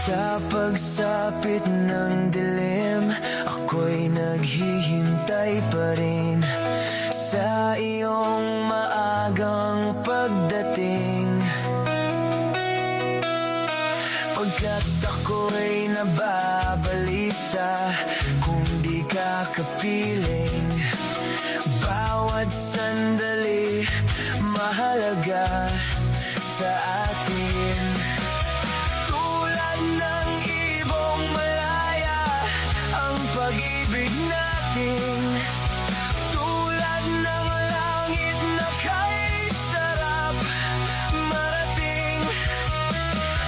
Sa pagsapit ng dilim, ako'y naghihintay pa rin sa iyong maagang pagdating. Pagkat ako'y nababalisa kung di ka kapiling. Bawat sandali mahalaga sa atin. Ng ibong malaya ang pag-ibig natin, tulad ng langit na kay sarap marating.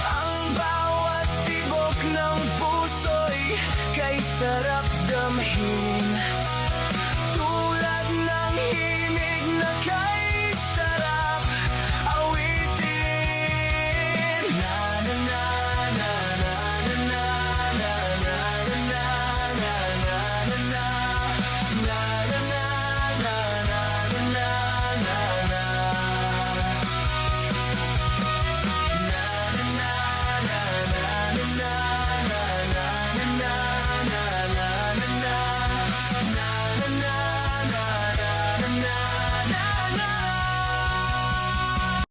Ang bawat tibok ng puso'y kay sarap damhin.